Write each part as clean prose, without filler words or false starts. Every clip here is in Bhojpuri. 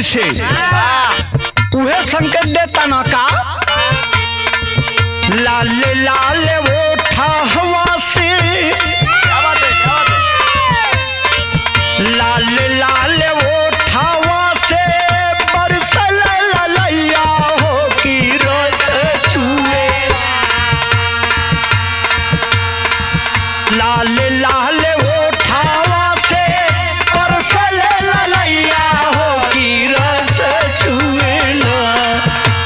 से उहे संकेत देता ना का लाल लाल ओठा हवा से लाल लाल ओठावा से बरसल ललैया हो की रस छुए लाल लाल ओठावा से बरसल ललैया हो की रस छुएला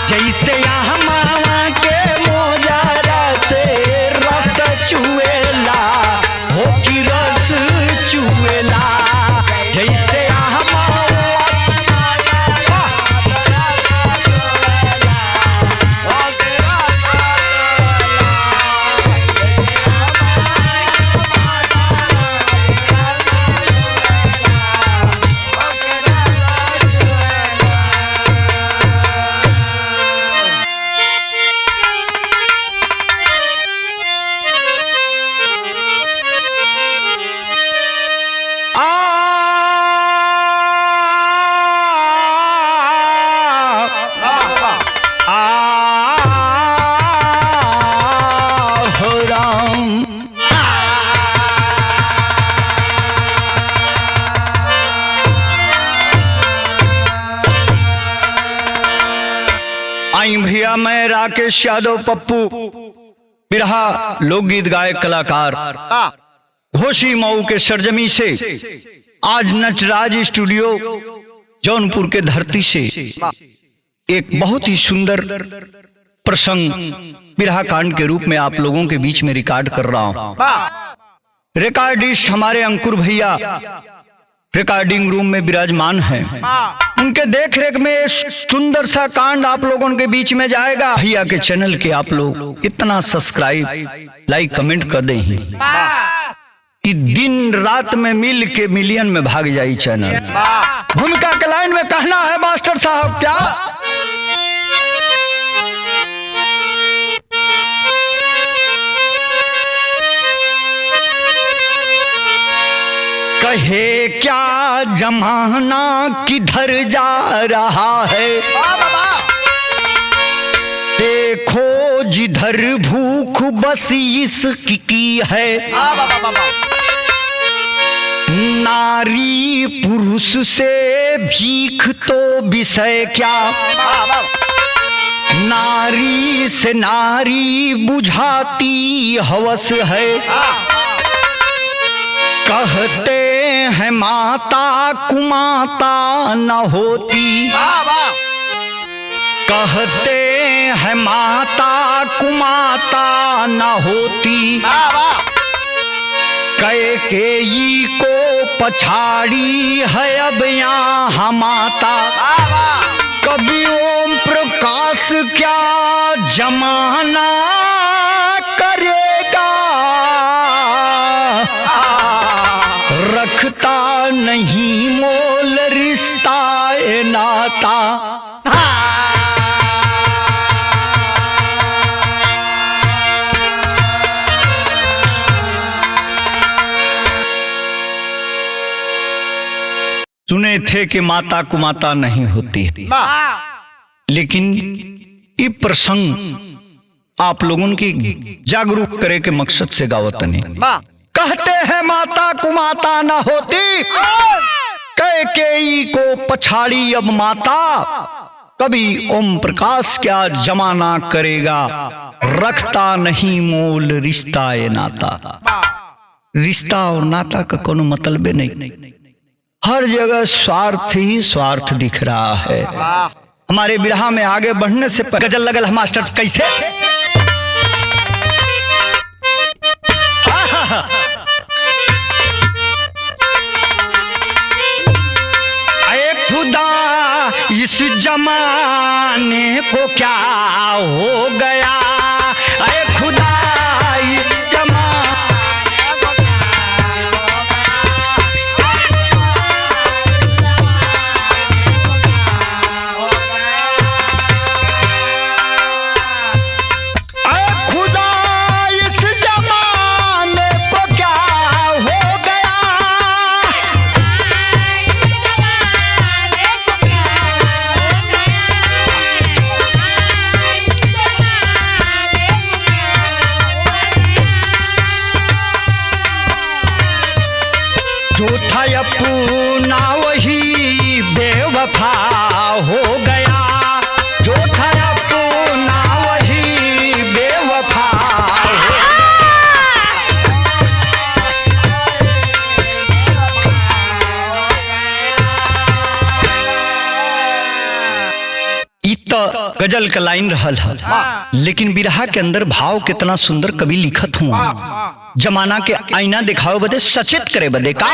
जैसे यहाँ मामा के मोजारा से रस छुएला हो की रस छुएला जैसे भैया मैं राकेश यादव पप्पू बिरहा लोकगीत गायक कलाकार घोषी मऊ के सरजमी से आज नटराज स्टूडियो जौनपुर के धरती से एक बहुत ही सुंदर प्रसंग बिरहा कांड के रूप में आप लोगों के बीच में रिकॉर्ड कर रहा हूं। रिकॉर्डिस्ट हमारे अंकुर भैया रिकॉर्डिंग रूम में विराजमान हैं। उनके देखरेख में सुंदर सा कांड आप लोगों के बीच में जाएगा। भैया के चैनल के आप लोग इतना सब्सक्राइब लाइक कमेंट कर दें कि दिन रात में मिल के मिलियन में भाग जाए चैनल। भूमिका के लाइन में कहना है मास्टर साहब क्या कहे क्या जमाना किधर जा रहा है देखो जिधर भूख बस इसकी है नारी पुरुष से भीख तो विषय क्या नारी से नारी बुझाती हवस है कहते हैं माता कुमाता न होती कहते हैं माता कुमाता न होती कैकेयी को पछाड़ी है अब यहाँ माता कभी ओम प्रकाश क्या जमाना करेगा रखता नहीं मोल रिश्ता ए नाता सुने थे कि माता कुमाता नहीं होती है लेकिन ये प्रसंग आप लोगों की जागरूक करे के मकसद से गावत नहीं। कहते हैं माता कुमाता न होती कैकेयी को पछाड़ी अब माता कभी ओम प्रकाश क्या जमाना करेगा रखता नहीं मोल रिश्ता ए नाता। रिश्ता और नाता का कोनो मतलब नहीं, हर जगह स्वार्थ ही स्वार्थ दिख रहा है। हमारे बिरहा में आगे बढ़ने से गजल लगल है मास्टर कैसे खुदा इस जमाने को क्या हो गया अरे खुदा इस जमाने को क्या हो गया गजल का लाइन रहल है, लेकिन बिरहा के अंदर भाव कितना सुंदर कवि लिखत हुआ। जमाना के आईना दिखाओ बदे, सचेत करे बदे का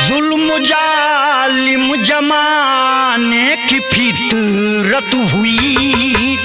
जुल्म जालिम जमाने की फितरत हुई,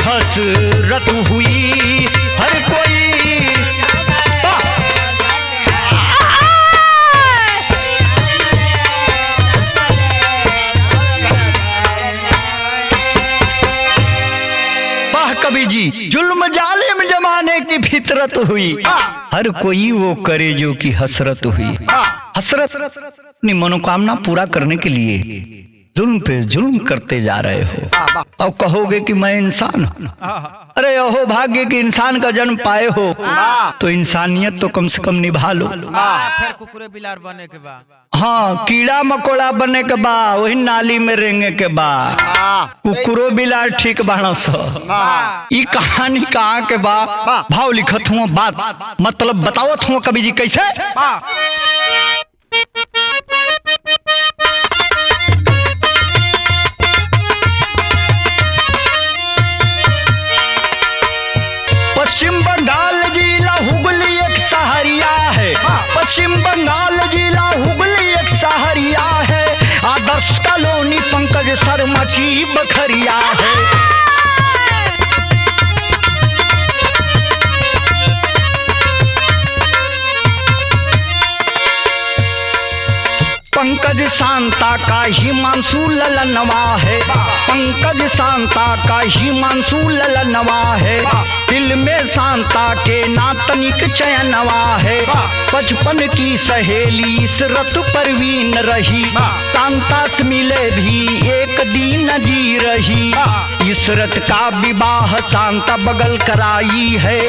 हसरत हुई हर कोई। वाह कवि जी, जुल्म जालिम जमाने की फितरत हुई, हर कोई वो करे जो की हसरत हुई। हसरत अपनी मनोकामना पूरा करने के लिए जुल्म पे जुल्म करते जा रहे हो और कहोगे कि मैं इंसान हूं। अरे अहो भाग्य कि इंसान का जन्म पाए हो तो इंसानियत तो कम से कम निभा लो। फिर कुकुरे बिलार बने के बाद, हाँ, कीड़ा मकोड़ा बने के बाद वही नाली में रेंगे के बाद कुकुरो बिलार ठीक बाणा सो। ई कहानी कहाँ के बा भाव लिखत हुआ, बात मतलब बतावत हुआ कवि जी कैसे। पश्चिम बंगाल जिला हुगली एक शहरिया है, पश्चिम बंगाल जिला हुगली एक शहरिया है, आदर्श कॉलोनी पंकज शर्मा की बखरिया है। पंकज शांता का हिमांशु ललनवा है, पंकज शांता का हिमांशु ललनवा है, दिल में शांता के नातनिक चयनवा है। बचपन की सहेली इसरत परवीन रही, शांता से मिले भी एक दिन जी रही। इसरत का विवाह शांता बगल कराई है,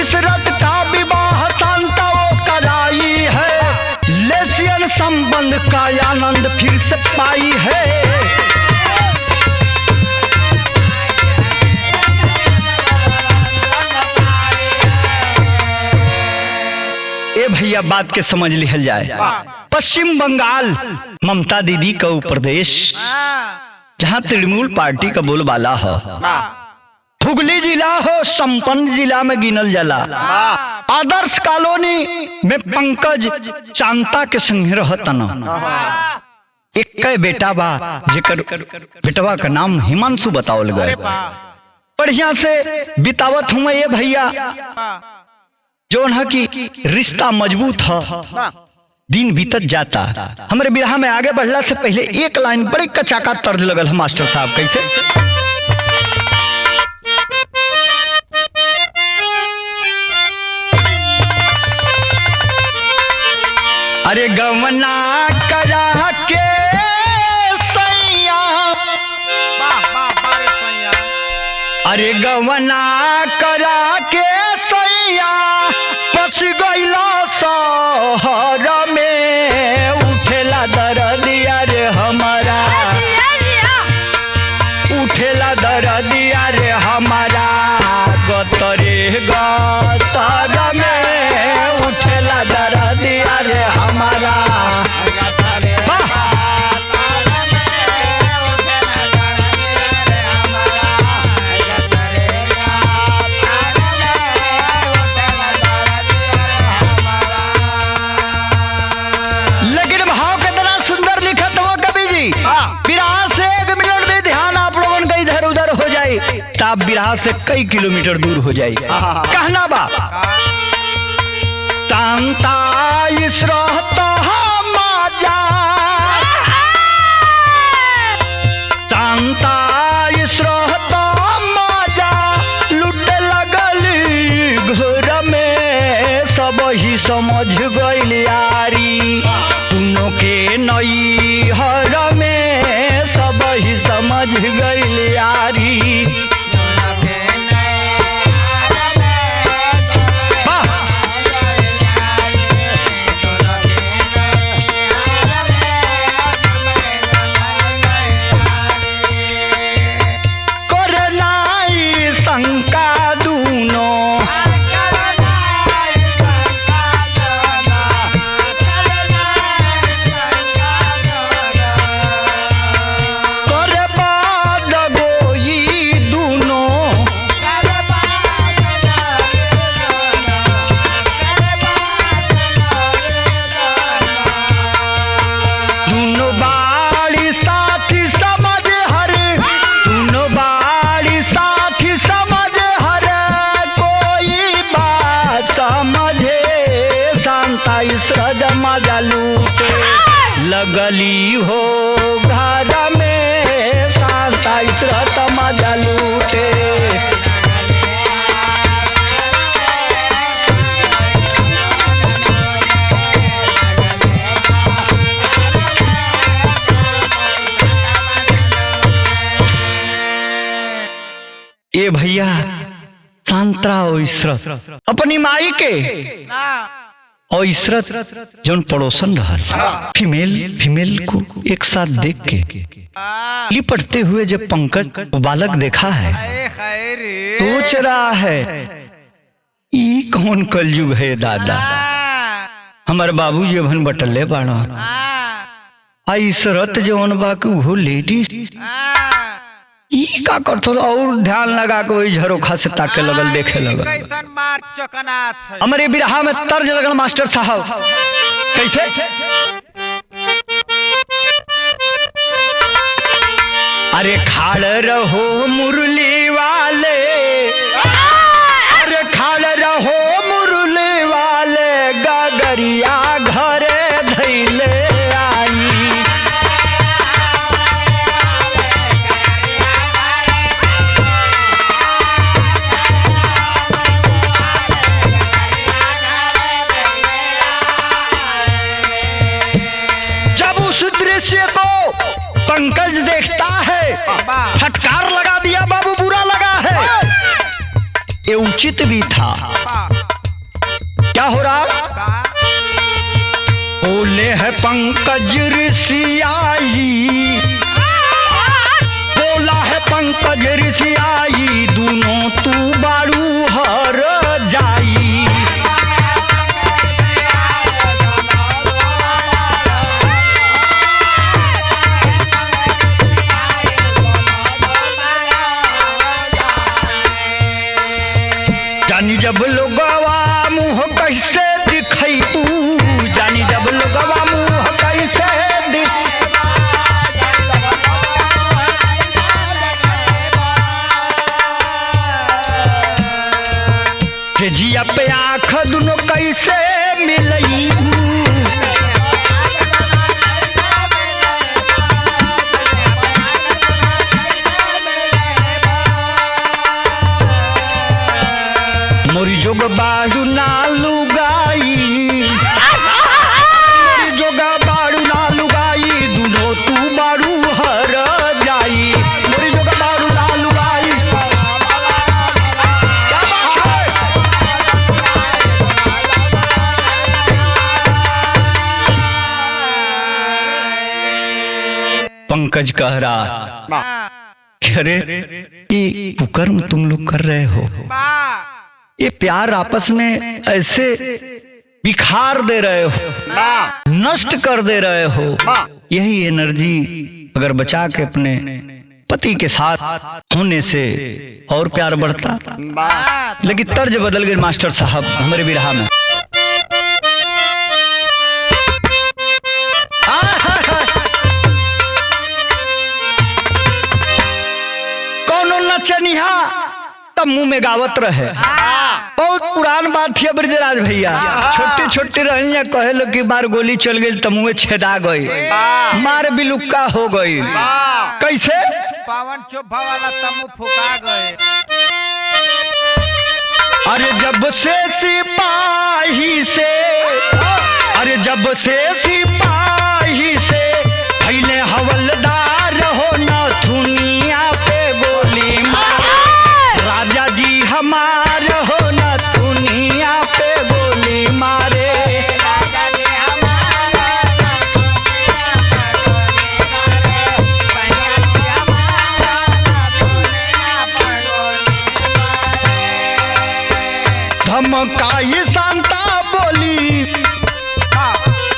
इसरत का विवाह शांता वो कराई है, लेसियन संबंध का आनंद फिर से पाई है। ए भैया बात के समझ लिहल जाए। पश्चिम बंगाल ममता दीदी का प्रदेश, जहां तृणमूल पार्टी का बोलबाला है। हुगली जिला हो संपन्न जिला में गिनल जाला। आदर्श कॉलोनी में पंकज शांता के संग रहतन। एक बेटा बा जेकर बेटवा का नाम हिमांशु बतावल गए। बढ़िया से बितावत हूँ ये भैया, जो है कि रिश्ता मजबूत है, दिन बीतत जाता। हमारे बिरहा में आगे बढ़ला से पहले एक लाइन बड़ी कचाका तर्ज लगल है मास्टर साहब, कैसे। अरे गवना करा के सैया, अरे गवना करा के सैया, बस गईला शहर में, उठेला दर्दिया रे हमारा, उठेला दर्दिया रे हमारा, गतरे गतर में उठेला दर्दिया रे हमारा। लेकिन भाव कितना सुंदर लिखत हो कवि जी। बिरहा से एक मिनट में ध्यान आप लोगों का इधर उधर हो जाए तब बिरहा से कई किलोमीटर दूर हो जाए। कहना बा शांता इसरत माजा, शांता इसरत माजा, लुटे लगल घर में सब ही समझ गइल यारी, दोनों के नई हर में सब ही समझ गइल यारी। लगली हो घर में शांता इसरत मजा लूटे। ये भैया शांता और इसरत अपनी माई के और इसरत जौन पड़ोसन रहा फीमेल को एक साथ देख के लिपटते हुए जब पंकज बालक देखा है, सोच रहा है ई कौन कलयुग है दादा, हमारे बाबू जी भन बटले बाड़ा आ इसरत जौन बा वो लेडीज ई का करतो और ध्यान लगा के वही झरोखा से ताके लगल देखे लगल। हमारे बिरहा में तर्ज लगल मास्टर साहब कैसे अरे खाड़ रहो मुरली वाले, अरे खाड़ रहो मुरली वाले गगरिया घरे धैले आई। पंकज देखता है, फटकार लगा दिया बाबू, बुरा लगा है, ये उचित भी था। क्या हो रहा? बोले है पंकज ऋषियाई, बोला है पंकज ऋषियाई, दोनों तू बारू हर जाई। जानी जब लोगवा मुँह कैसे दिखाई तू, जानी जब लोगवा मुँह कैसे जिया पे आँख दोनों कैसे मिलई। मोरी जोग बाड़ू नालू गाई, मोरी जोगा बाड़ू नालू गाई, दोनों तू बाड़ू हर जाई। मोरी जोगा बाड़ू नालू गाई, क्या बात है? पंकज कह रहा अरे ये कुकर्म तुम लोग कर रहे हो, ये प्यार आपस में ऐसे बिखार दे रहे हो, नष्ट कर दे रहे हो। यही एनर्जी अगर बचा के अपने पति के साथ होने से और प्यार बढ़ता। लेकिन तर्ज बदल गए मास्टर साहब हमारे बिरहा में। कौनो नचनिया तब मुंह में गावत रहे, बहुत पुरान बात थी ब्रजराज भैया। छोटे छोटे रहिया कहे लो कि बार गोली चल गई तो मुँह छेदा गई, मार बिलुक्का हो गई। कैसे? पावन चोभा वाला तमु फुका गए। अरे जब से सिपाही से, अरे जब से सिपाही से पहले हवलदार हो न थुनिया पे गोली मारे, राजा जी हमार हो न थुनिया पे गोली मारे। धमकाई शांता बोली,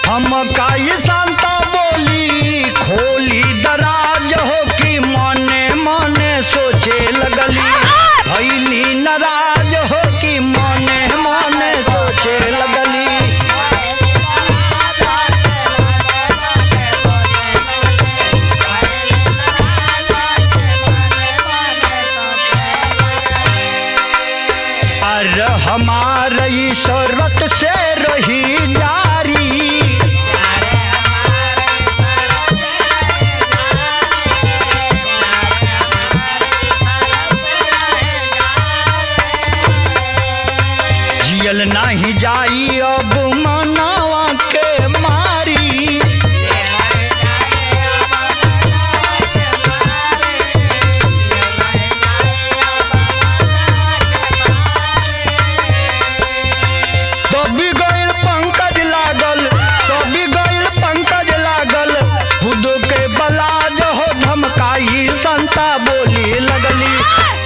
धमकाई शांता बोली, खोली दराज हो कि मने मने सोचे लगली, भैली नाराज हो कि मने मने सोचे लगली। अरे हमारी शरत से रही जारी, जियल नहीं जाई अब मनावा के मारी। तो भी गइल पंकज लागल, तो भी गइल पंकज लागल, खुद के बलाज हो धमकाई संता बोली लगली,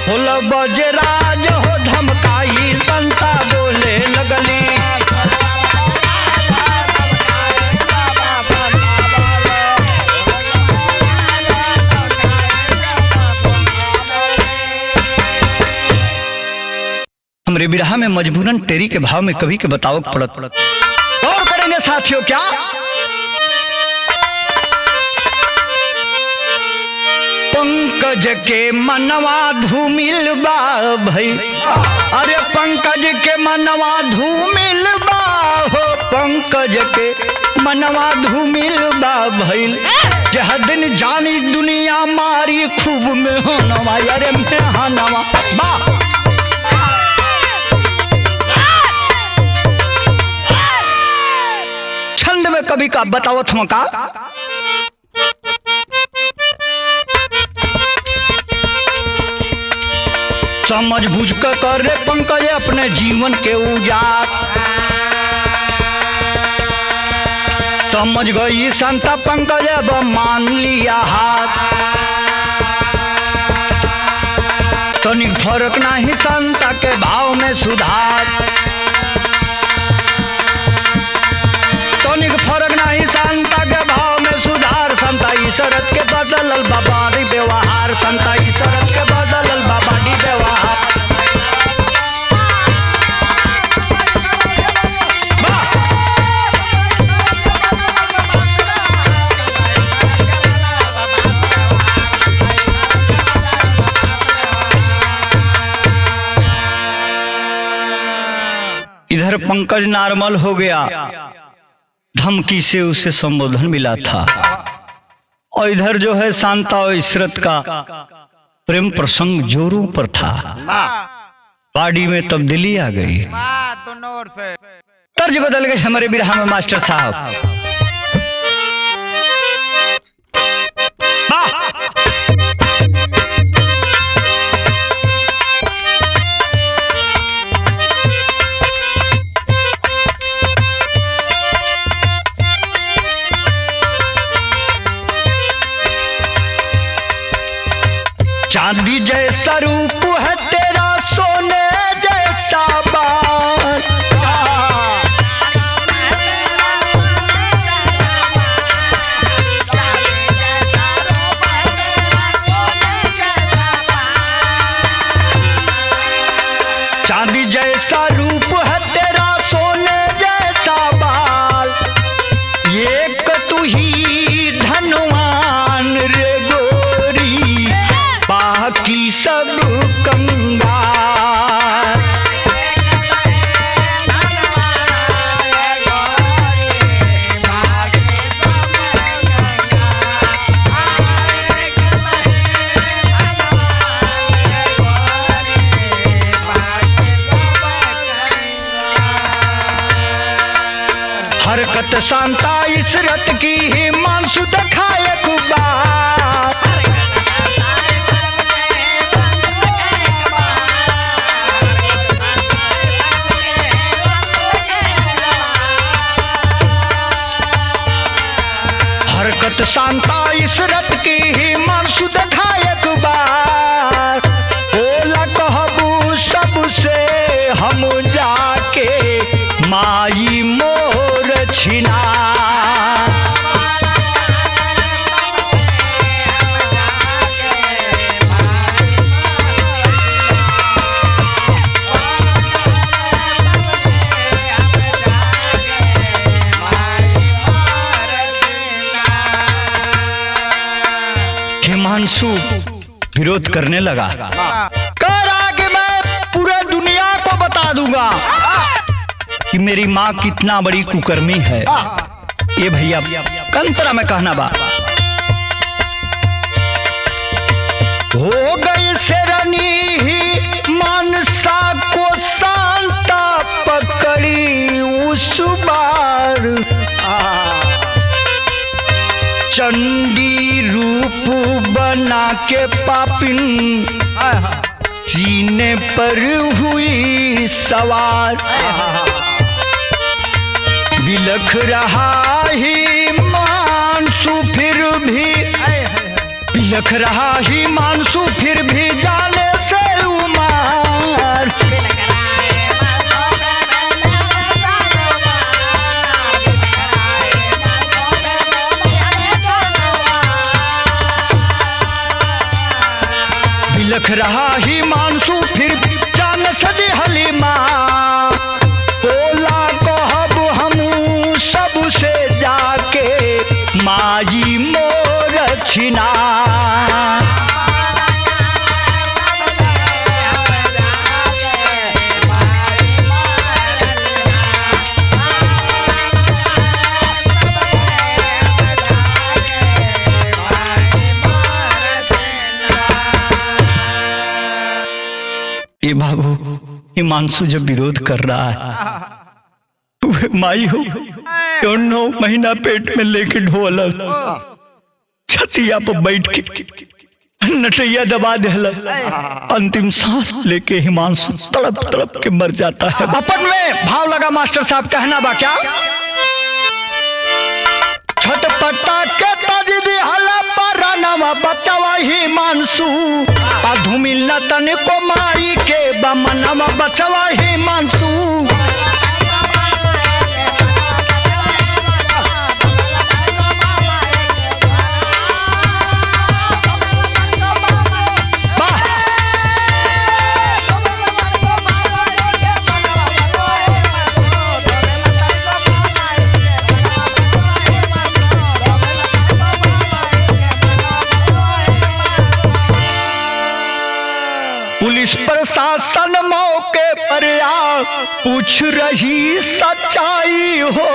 होल बजराज हो धमकाई संता बोले लगली। हमरे बिरहा में मजबूरन टेरी के भाव में कवि के बतावक पड़त। और करेंगे साथियों क्या, पंकज के मनवा धूमिल बा भई, अरे पंकज के मनवा धूमिल बा हो, पंकज के मनवा धूमिल बा भइल, जह दिन जानी दुनिया मारी खूब में होनवा, अरे में हनवा बा। छंद में कवि का बतावत हम का, समझ बुझ कर करे पंकज अपने जीवन के उजाड़, समझ गई संता पंकज अब मान लिया हाथ, तनिक फर्क नहीं संता के भाव में सुधार, तनिक फर्क नहीं संता के भाव में सुधार, संता ईशरत के बदलल बाबारी व्यवहार, संता ईशरत के बदलल बाबारी व्यवहार। इधर पंकज नॉर्मल हो गया, धमकी से उसे संबोधन मिला था, और इधर जो है शांता और इशरत का प्रेम प्रसंग जोरों पर था। बॉडी में तब्दीली आ गई, दोनों ओर से तर्ज बदल गए हमारे बिरहा में मास्टर साहब। चांदी जैसा रूप है तेरा, सोने जैसा बाल, चांदी जैसा रूप है तेरा, सोने जैसा बाल, एक तू ही धनवान रे गोरी, बाकी सब हरकत शांता इसरत की हिमांशु दिखाए बार। हरकत शांता इसरत की हिमांशु दिखाए बार। बोला कहबू सबसे हम जाके माई मोर छिना। हिमांशु विरोध करने लगा, कह रहा कि मैं पूरे दुनिया को बता दूंगा कि मेरी माँ कितना बड़ी कुकर्मी है। ये भैया कंतरा में कहना बा। हो गई शेरनी ही मानसा को शांता पकड़ी उस बार। चंडी रूप बना के पापिन सीने पर हुई सवार। बिलख रहा ही मानसू फिर भी, बिलख रहा ही मानसू फिर भी जाने से उमार। बिलख रहा ही मानसू फिर जान सदी हलीमा। बोला कहब हम सबसे जाके माई मोर छिना। ये बाबू हिमांशु जब विरोध कर रहा है, माई हो 9 महीना पेट में लेके ढोल छतिया पर बैठ के नटैया दबा देला। अंतिम सांस लेके हिमांशु तड़प तड़प के मर जाता है। अपन में भाव लगा मास्टर साहब, कहना बा क्या? छटपटा के तजदी हला परानवा बचावा हिमांशु। धूमिल न तन को माई के बमनवा बचावा हिमांशु। पुलिस प्रशासन मौके पर आ पूछ रही सच्चाई हो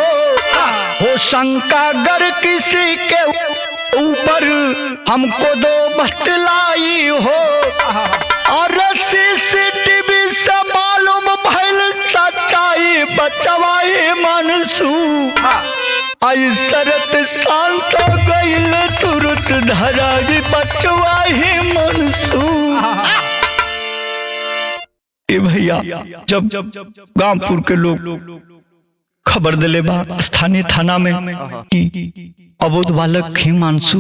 शंका अगर किसी के ऊपर हमको दो बतलाई हो। और सीसीटीवी से मालूम भइल सच्चाई बचवाई मनसू। आई शरत शांत गईल तुरंत धराई बचवाई मनसू। भैया जब गांवपुर के लोग खबर दिले बा स्थानीय थाना में कि अबोध बालक हिमांशु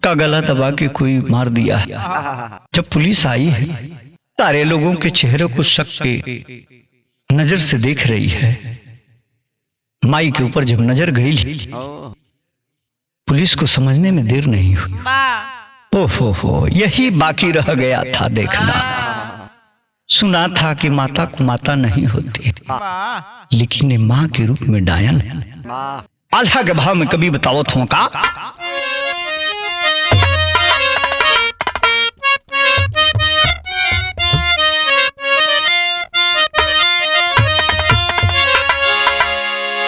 का गला दबा के कोई मार दिया है। जब पुलिस आई है, सारे लोगों के चेहरे को शक के नजर से देख रही है। माई के ऊपर जब नजर गई, पुलिस को समझने में देर नहीं हुई। ओहो, यही बाकी रह गया था देखना। सुना था कि माता को माता नहीं होती, लेकिन माँ के रूप में डायन है। आल्हा के भाव में कभी बताओ तुम का?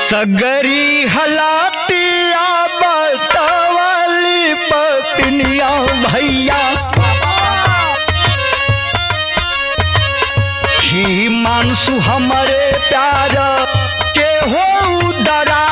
सगरी हलातिया बतवाली पपिनिया भैया। हिमांशु हमारे प्यार के हो दरा।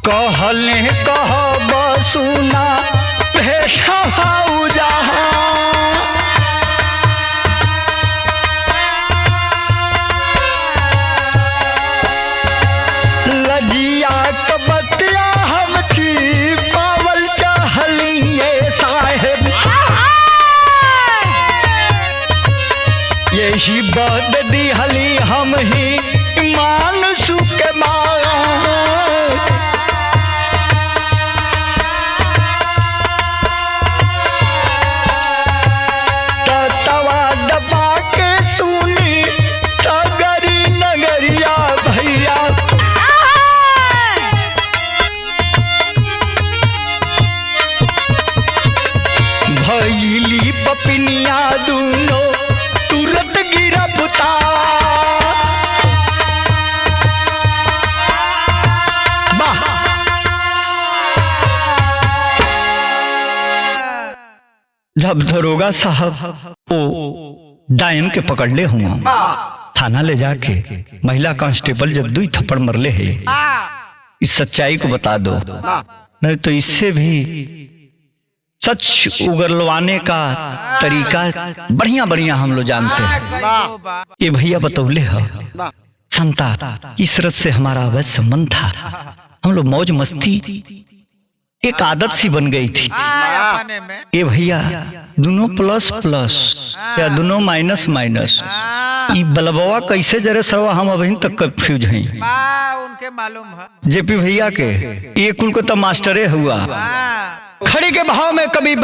कहले कहब सुना भेषा भाऊ जहाँ लजिया कबतिया हम पावल चाहलिए साहेब यही बद दिहली हम ही मान सुख मारा तवा दबा के सुनी तगरी नगरिया भैया भैली पपिनिया दूनो तुरंत गिरा बुता जब दरोगा साहब ओ डायन के पकड़ ले हुआ थाना ले जाके महिला कांस्टेबल जब 2 थप्पड़ मरले है इस सच्चाई को बता दो, नहीं तो इससे भी सच उगलवाने का तरीका बढ़िया बढ़िया हम लोग जानते हैं। ये भैया बतौले है संता इसरत से हमारा अवैध संबंध था, हम लोग मौज मस्ती एक आदत सी बन गई थी। ये भैया दोनों प्लस प्लस या दोनों माइनस माइनस ये बलबवा कैसे जरे सरवा हम अभी तक कंफ्यूज हैं। उनके मालूम है जेपी भैया के ये कुल को तो मास्टरे हुआ खड़ी के भाव में कभी